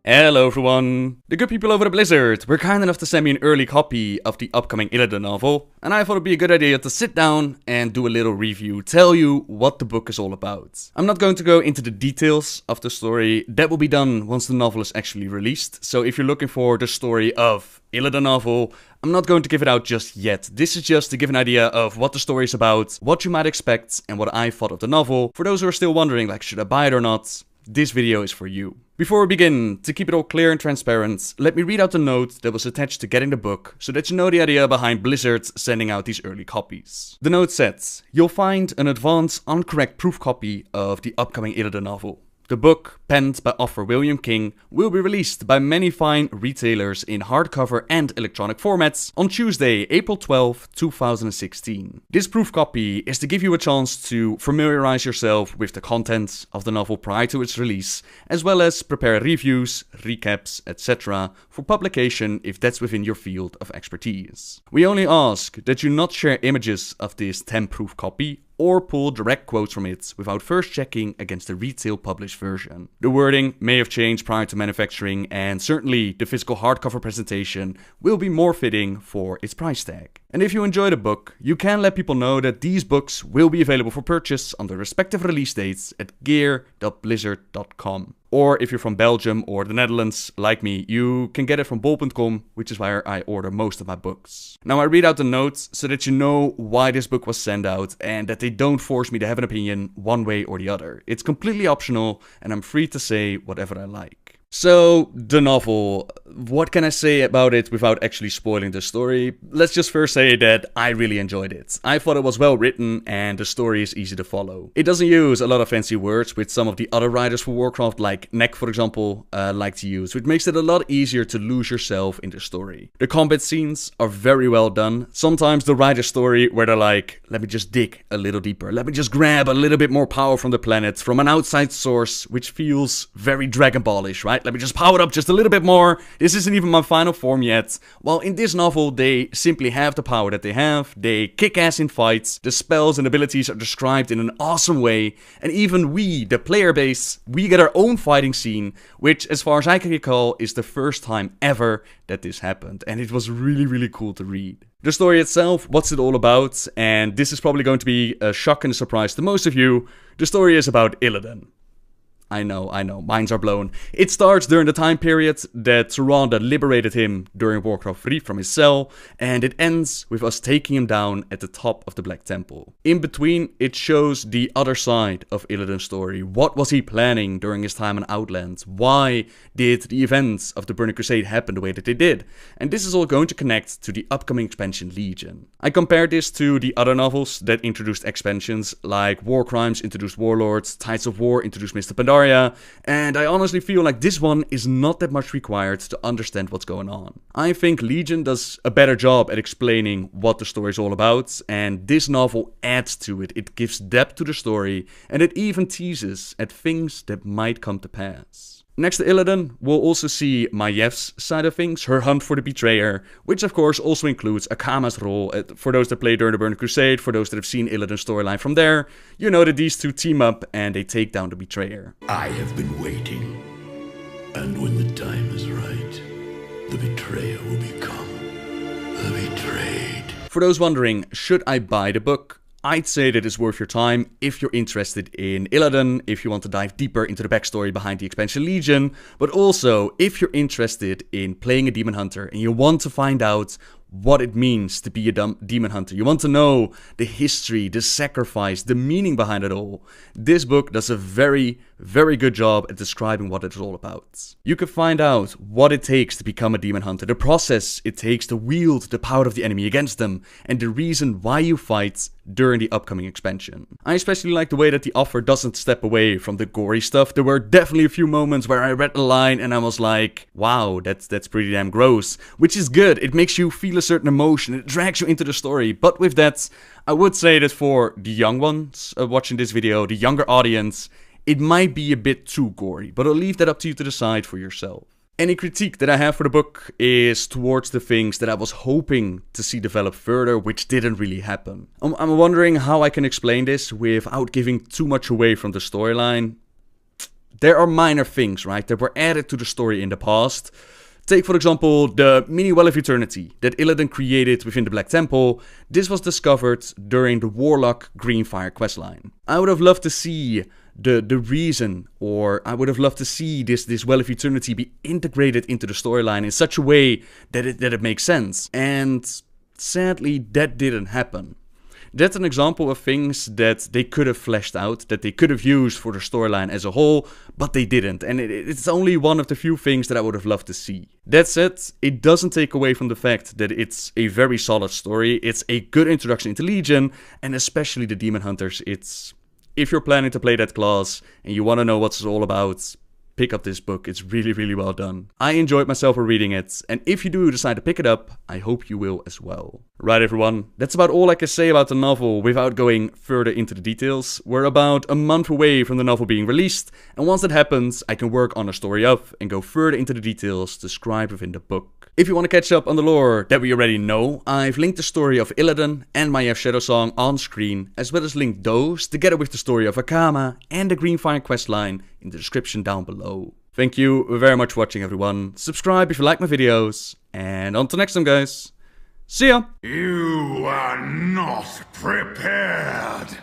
Hello everyone! The good people over at Blizzard were kind enough to send me an early copy of the upcoming Illidan Novel, and I thought it'd be a good idea to sit down and do a little review, tell you what the book is all about. I'm not going to go into the details of the story, that will be done once the novel is actually released, so if you're looking for the story of Illidan Novel, I'm not going to give it out just yet. This is just to give an idea of what the story is about, what you might expect, and what I thought of the novel. For those who are still wondering, like, should I buy it or not? This video is for you. Before we begin, to keep it all clear and transparent, let me read out the note that was attached to getting the book, so that you know the idea behind Blizzard sending out these early copies. The note says, you'll find an advanced, uncorrect proof copy of the upcoming Illidan novel. The book, penned by author William King, will be released by many fine retailers in hardcover and electronic formats on Tuesday, April 12, 2016. This proof copy is to give you a chance to familiarize yourself with the contents of the novel prior to its release, as well as prepare reviews, recaps, etc. for publication if that's within your field of expertise. We only ask that you not share images of this temp-proof copy or pull direct quotes from it without first checking against the retail published version. The wording may have changed prior to manufacturing, and certainly the physical hardcover presentation will be more fitting for its price tag. And if you enjoy the book, you can let people know that these books will be available for purchase on their respective release dates at gear.blizzard.com. Or if you're from Belgium or the Netherlands, like me, you can get it from bol.com, which is where I order most of my books. Now I read out the notes so that you know why this book was sent out and that they don't force me to have an opinion one way or the other. It's completely optional and I'm free to say whatever I like. So, the novel, what can I say about it without actually spoiling the story? Let's just first say that I really enjoyed it. I thought it was well written and the story is easy to follow. It doesn't use a lot of fancy words, which some of the other writers for Warcraft, like Neck for example, like to use, which makes it a lot easier to lose yourself in the story. The combat scenes are very well done. Sometimes the writer's story where they're like, let me just dig a little deeper, let me just grab a little bit more power from the planet, from an outside source, which feels very Dragon Ball-ish, right? Let me just power it up just a little bit more. This isn't even my final form yet. While in this novel, they simply have the power that they have. They kick ass in fights. The spells and abilities are described in an awesome way. And even we, the player base, we get our own fighting scene, which, as far as I can recall, is the first time ever that this happened. And it was really, really cool to read. The story itself, what's it all about? And this is probably going to be a shock and a surprise to most of you. The story is about Illidan. I know, minds are blown. It starts during the time period that Tyrande liberated him during Warcraft 3 from his cell, and it ends with us taking him down at the top of the Black Temple. In between, it shows the other side of Illidan's story. What was he planning during his time in Outland? Why did the events of the Burning Crusade happen the way that they did? And this is all going to connect to the upcoming expansion Legion. I compared this to the other novels that introduced expansions, like War Crimes introduced Warlords, Tides of War introduced Mr. Pandaria, and I honestly feel like this one is not that much required to understand what's going on. I think Legion does a better job at explaining what the story is all about, and this novel adds to it. It gives depth to the story, and it even teases at things that might come to pass. Next to Illidan, we'll also see Mayev's side of things, her hunt for the betrayer, which of course also includes Akama's role. For those that played during the Burning Crusade, for those that have seen Illidan's storyline from there, you know that these two team up and they take down the betrayer. I have been waiting, and when the time is right, the betrayer will become the betrayed. For those wondering, should I buy the book? I'd say that it's worth your time if you're interested in Illidan, if you want to dive deeper into the backstory behind the expansion Legion, but also if you're interested in playing a demon hunter and you want to find out what it means to be a demon hunter. You want to know the history, the sacrifice, the meaning behind it all. This book does a very, very good job at describing what it's all about. You can find out what it takes to become a demon hunter, the process it takes to wield the power of the enemy against them, and the reason why you fight during the upcoming expansion. I especially like the way that the author doesn't step away from the gory stuff. There were definitely a few moments where I read the line and I was like, wow, that's pretty damn gross, which is good. It makes you feel a certain emotion, it drags you into the story. But with that, I would say that for the young ones watching this video, the younger audience, it might be a bit too gory, but I'll leave that up to you to decide for yourself. Any critique that I have for the book is towards the things that I was hoping to see develop further, which didn't really happen. I'm wondering how I can explain this without giving too much away from the storyline. there are minor things, right, that were added to the story in the past. Take, for example, the mini Well of Eternity that Illidan created within the Black Temple. This was discovered during the Warlock Greenfire questline. I would have loved to see the reason, or I would have loved to see this Well of Eternity be integrated into the storyline in such a way that it makes sense. And sadly, that didn't happen. That's an example of things that they could have fleshed out, that they could have used for the storyline as a whole, but they didn't. And it's only one of the few things that I would have loved to see. That said, it doesn't take away from the fact that it's a very solid story. It's a good introduction into Legion, and especially the Demon Hunters. If you're planning to play that class and you want to know what it's all about, pick up this book. It's really, really well done. I enjoyed myself reading it, and if you do decide to pick it up, I hope you will as well. Right, everyone, that's about all I can say about the novel without going further into the details. We're about a month away from the novel being released, and once that happens, I can work on a story up and go further into the details described within the book. If you want to catch up on the lore that we already know, I've linked the story of Illidan and Maiev Shadowsong on screen, as well as linked those together with the story of Akama and the Greenfire questline in the description down below. Thank you very much for watching, everyone. Subscribe if you like my videos, and until next time, guys. See ya! You are not prepared!